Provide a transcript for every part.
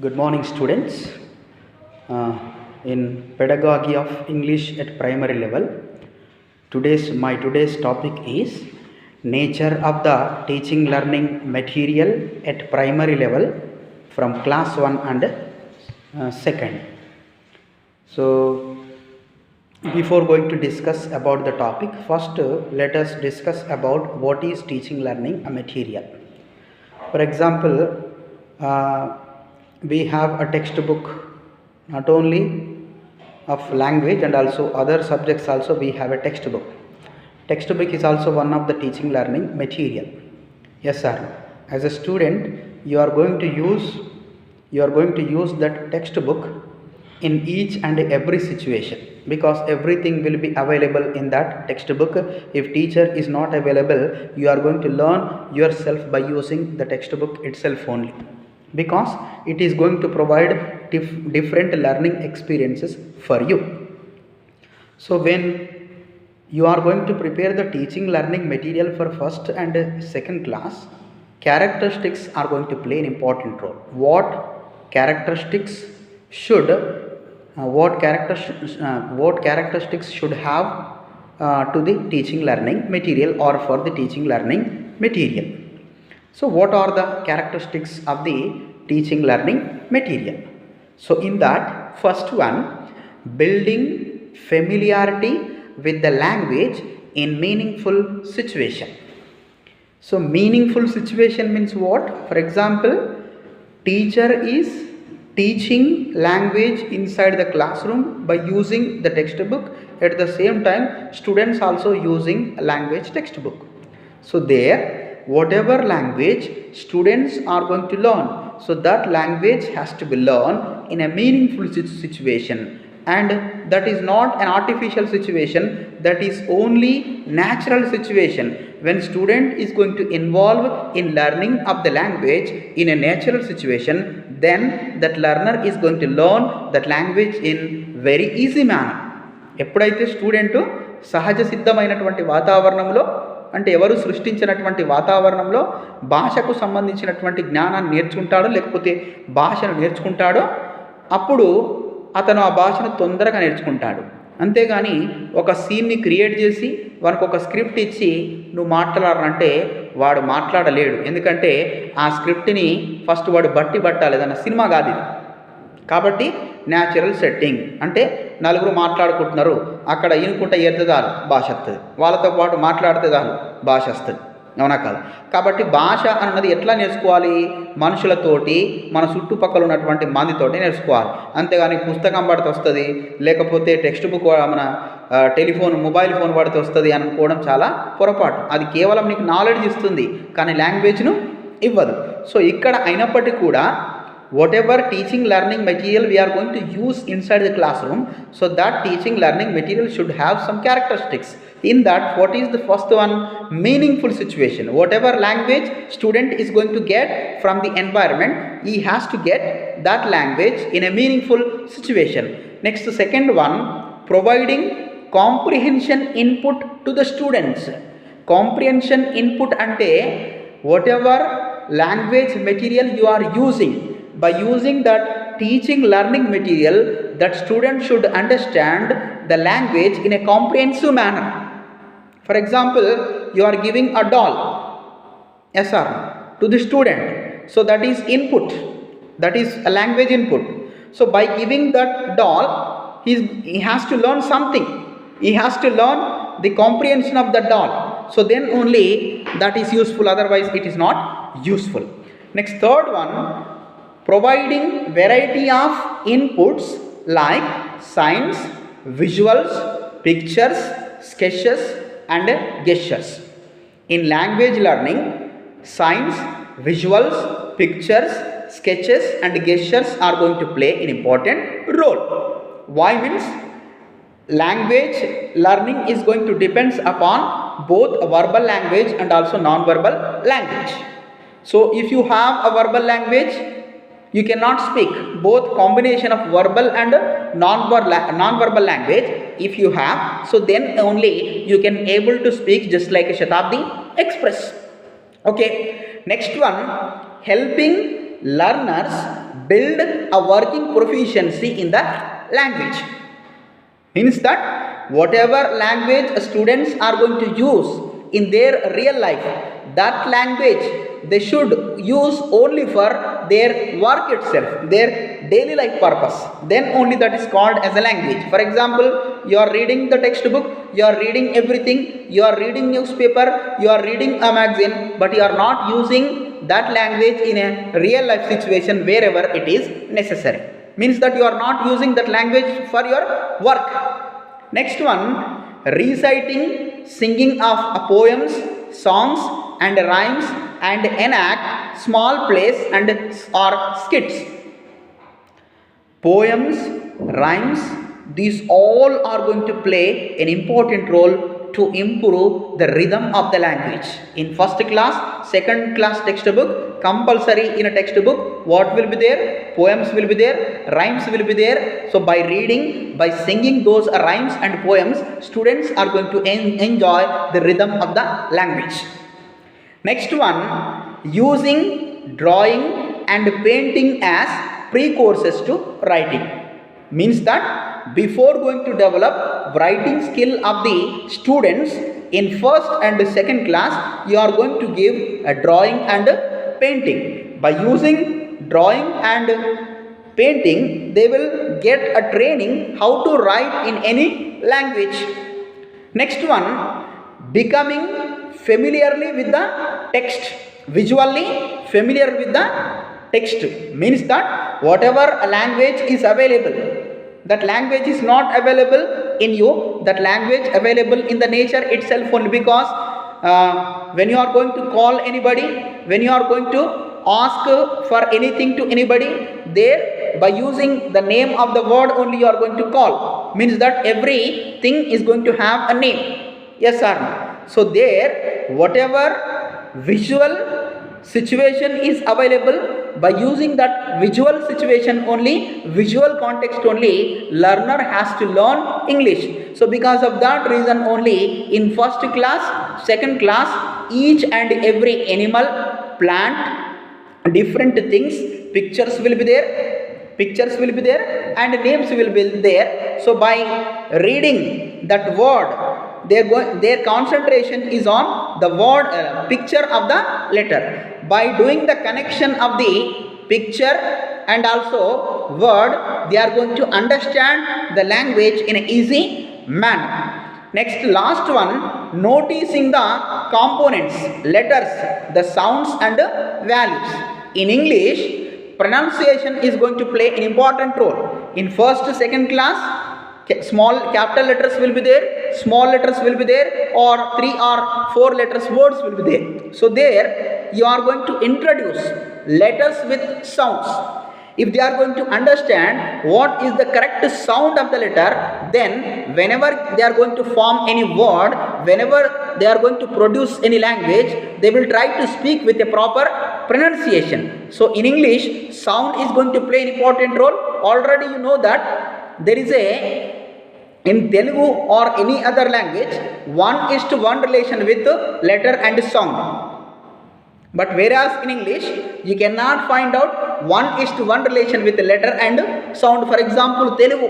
Good morning, students. In pedagogy of English at primary level, today's topic is nature of the teaching learning material at primary level from class 1 and 2nd. So, before going to discuss about the topic, first let us discuss about what is teaching learning material. For example, we have a textbook not only of language and also other subjects. Also we have a textbook is also one of the teaching learning material. Yes sir, as a student you are going to use that textbook in each and every situation, because everything will be available in that textbook. If teacher is not available, you are going to learn yourself by using the textbook itself only, because it is going to provide different learning experiences for you. So when you are going to prepare the teaching learning material for first and second class, characteristics are going to play an important role. What characteristics should have to the teaching learning material or for the teaching learning material. So what are the characteristics of the teaching learning material? So in that, first one, building familiarity with the language in meaningful situation. So meaningful situation means what? For example, teacher is teaching language inside the classroom by using the textbook. At the same time, students also using a language textbook. So there, whatever language students are going to learn, so that language has to be learned in a meaningful situation, and that is not an artificial situation, that is only natural situation. When student is going to involve in learning of the language in a natural situation, then that learner is going to learn that language in very easy manner. ఎప్పుడైతే student సహజ సిద్ధమైనటువంటి వాతావరణంలో, అంటే ఎవరు సృష్టించినటువంటి వాతావరణంలో భాషకు సంబంధించినటువంటి జ్ఞానాన్ని నేర్చుకుంటాడో, లేకపోతే భాషను నేర్చుకుంటాడో, అప్పుడు అతను ఆ భాషను తొందరగా నేర్చుకుంటాడు. అంతేగాని ఒక సీన్ని క్రియేట్ చేసి వానికి ఒక స్క్రిప్ట్ ఇచ్చి నువ్వు మాట్లాడాలంటే వాడు మాట్లాడలేడు. ఎందుకంటే ఆ స్క్రిప్ట్ని ఫస్ట్ వాడు పట్టాలి, ఏదన్నా సినిమా కాదు ఇది. కాబట్టి న్యాచురల్ సెట్టింగ్ అంటే నలుగురు మాట్లాడుకుంటున్నారు, అక్కడ ఇనుకుంటే ఎత్తదాలు భాష వస్తుంది, వాళ్ళతో పాటు మాట్లాడితే దాలు భాష వస్తుంది, అవునా కాదు? కాబట్టి భాష అన్నది ఎట్లా నేర్చుకోవాలి? మనుషులతోటి, మన చుట్టుపక్కల ఉన్నటువంటి మందితోటి నేర్చుకోవాలి. అంతేగాని పుస్తకం పడితే వస్తుంది, లేకపోతే టెక్స్ట్ బుక్ మన మొబైల్ ఫోన్ పడితే వస్తుంది అనుకోవడం చాలా పొరపాటు. అది కేవలం నీకు నాలెడ్జ్ ఇస్తుంది, కానీ లాంగ్వేజ్ను ఇవ్వదు. సో ఇక్కడ అయినప్పటికీ కూడా whatever teaching learning material we are going to use inside the classroom, so that teaching learning material should have some characteristics. In that, what is the first one? Meaningful situation. Whatever language student is going to get from the environment, he has to get that language in a meaningful situation. Next, the second one, providing comprehension input to the students. Comprehension input ante whatever language material you are using, by using that teaching learning material, that student should understand the language in a comprehensive manner. For example, you are giving a doll, yes sir, to the student. So that is input, that is a language input. So by giving that doll, he has to learn something. He has to learn the comprehension of the doll. So then only that is useful, otherwise it is not useful. Next, third one, providing variety of inputs like signs, visuals, pictures, sketches and gestures. In language learning, signs, visuals, pictures, sketches and gestures are going to play an important role. Why? Means language learning is going to depend upon both a verbal language and also non-verbal language. So if you have a verbal language, you cannot speak both combination of verbal and non-verbal language. If you have, so then only you can able to speak just like a Shatabdi Express. Okay, next one, helping learners build a working proficiency in the language. Means that whatever language students are going to use in their real life, that language they should use only for their work itself, their daily life purpose. Then only that is called as a language. For example, you are reading the textbook, you are reading everything, you are reading newspaper, you are reading a magazine, but you are not using that language in a real life situation wherever it is necessary. Means that you are not using that language for your work. Next one, reciting, singing of poems, songs and rhymes, and enact small plays and or skits. Poems, rhymes, these all are going to play an important role to improve the rhythm of the language. In first class, second class textbook, compulsory in a textbook, what will be there? Poems will be there, rhymes will be there. So by reading, by singing those rhymes and poems, students are going to enjoy the rhythm of the language. Next one, using drawing and painting as precourses to writing. Means that before going to develop writing skill of the students in first and second class, you are going to give a drawing and painting. By using drawing and painting, they will get a training how to write in any language. Next one, becoming familiarly with the text, visually familiar with the text. Means that whatever a language is available, that language is not available in you, that language available in the nature itself only. Because when you are going to call anybody, when you are going to ask for anything to anybody, there by using the name of the word only you are going to call. Means that everything is going to have a name. Yes or no? So there, whatever visual situation is available, by using that visual situation only, visual context only, learner has to learn English. So because of that reason only, in first class, second class, each and every animal, plant, different things, pictures will be there, and names will be there. So by reading that word, their concentration is on the word, picture of the letter. By doing the connection of the picture and also word, they are going to understand the language in an easy manner. Next, last one, noticing the components, letters, the sounds and values. In English, pronunciation is going to play an important role. In first, second class, small capital letters will be there, small letters will be there, or 3 or 4 letters words will be there. So there you are going to introduce letters with sounds. If they are going to understand what is the correct sound of the letter, then whenever they are going to form any word, whenever they are going to produce any language, they will try to speak with a proper pronunciation. So in English, sound is going to play an important role. Already you know that there is a, in Telugu or any other language, 1:1 relation with letter and sound. But whereas in English, you cannot find out 1:1 relation with letter and sound. For example, Telugu.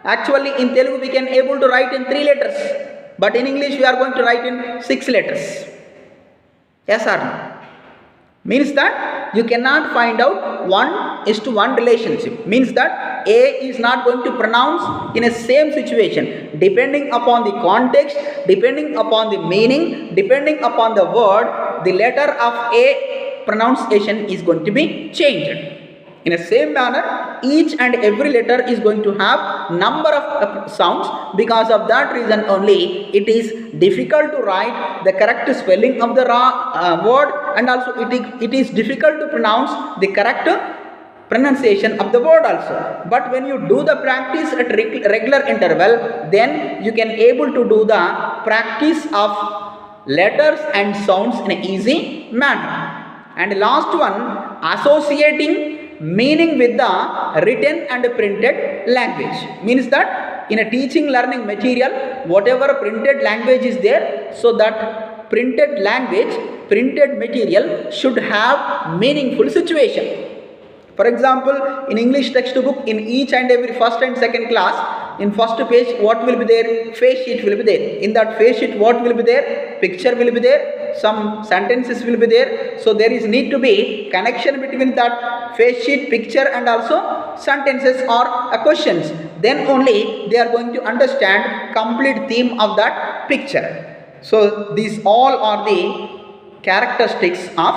Actually in Telugu we can able to write in 3 letters. But in English we are going to write in 6 letters. Yes or no? Means that you cannot find out 1:1 relationship. Means that A is not going to pronounce in a same situation. Depending upon the context, depending upon the meaning, depending upon the word, the letter of A pronunciation is going to be changed. In the same manner, each and every letter is going to have number of sounds. Because of that reason only, it is difficult to write the correct spelling of the word, and also it is difficult to pronounce the correct pronunciation of the word also. But when you do the practice at regular interval, then you can able to do the practice of letters and sounds in an easy manner. And last one, associating meaning with the written and printed language. Means that in a teaching learning material, whatever printed language is there, so that printed language, printed material should have meaningful situation. For example, in English textbook, in each and every first and second class, in first page what will be there? Face sheet will be there. In that face sheet what will be there? Picture will be there, some sentences will be there. So there is need to be connection between that face sheet, picture and also sentences or questions. Then only they are going to understand complete theme of that picture. So these all are the characteristics of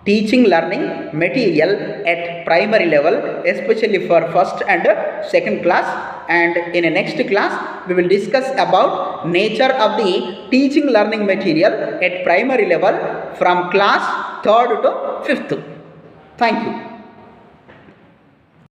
teaching learning material at primary level, especially for first and second class. And in a next class we will discuss about nature of the teaching learning material at primary level from class 3rd to 5th. Thank you.